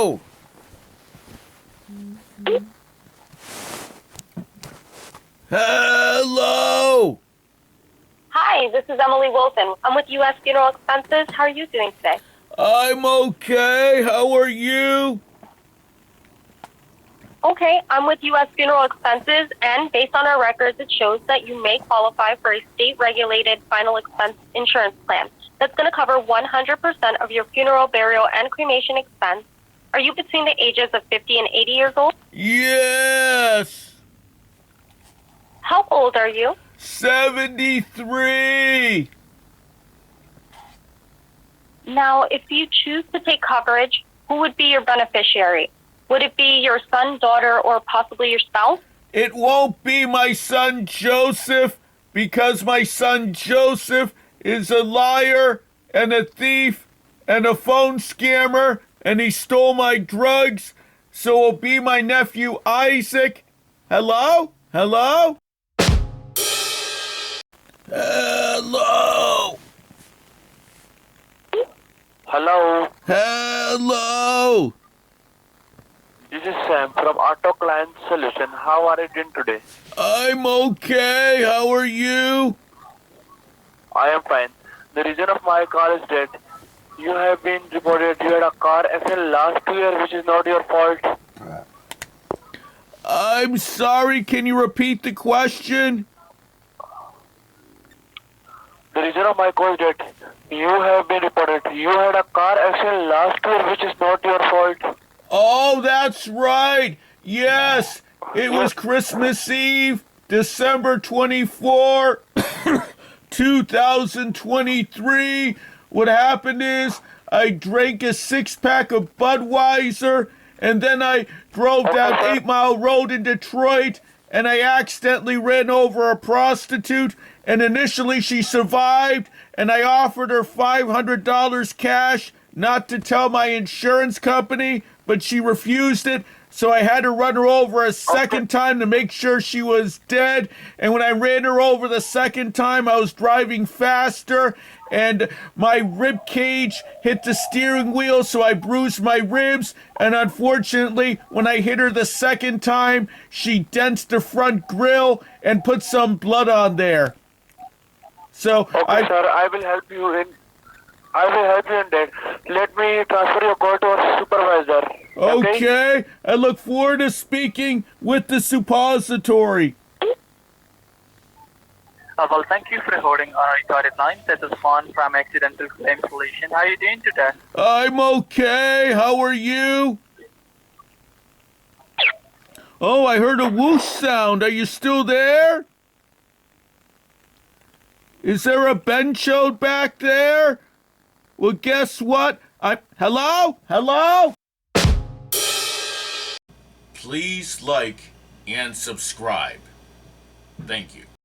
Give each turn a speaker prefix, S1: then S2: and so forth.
S1: Hello? Hello?
S2: Hi, this is Emily Wilson. I'm with U.S. Funeral Expenses. How are you doing today?
S1: I'm okay. How are you?
S2: Okay, I'm with U.S. Funeral Expenses, and based on our records, it shows that you may qualify for a state-regulated final expense insurance plan that's going to cover 100% of your funeral, burial, and cremation expense. Are you between the ages of 50 and 80 years old?
S1: Yes.
S2: How old are you?
S1: 73.
S2: Now, if you choose to take coverage, who would be your beneficiary? Would it be your son, daughter, or possibly your spouse?
S1: It won't be my son Joseph because my son Joseph is a liar and a thief and a phone scammer and he stole my drugs. So it'll be my nephew Isaac. Hello? Hello? Hello?
S3: Hello,
S1: Hello?
S3: this is Sam from Auto Client Solution. How are you doing today?
S1: I'm okay. How are you?
S3: I am fine. The reason of my call is that you have been reported you had a car accident last year, which is not your fault.
S1: I'm sorry. Can you repeat the question?
S3: The reason of my call is that you have been reported you had a car accident last year, which is not your fault.
S1: Oh, that's right. Yes, it was Christmas Eve, December 24, 2023. What happened is I drank a six-pack of Budweiser, and then I drove down 8 Mile Road in Detroit, and I accidentally ran over a prostitute, and initially she survived, and I offered her $500 cash not to tell my insurance company, but she refused it. So I had to run her over a second time to make sure she was dead. And when I ran her over the second time, I was driving faster and my rib cage hit the steering wheel, so I bruised my ribs. And unfortunately, when I hit her the second time, she dents the front grill and put some blood on there. So
S3: Okay, sir, I will help you in that. Let me transfer your call to our supervisor.
S1: Okay, I look forward to speaking with the suppository.
S4: Well, thank you for holding on a recorded line. This is Fawn from Accidental Claim Solution. How are you doing today?
S1: I'm okay. How are you? Oh, I heard a whoosh sound. Are you still there? Is there a bencho back there? Well, guess what? Hello? Hello? Please like and subscribe. Thank you.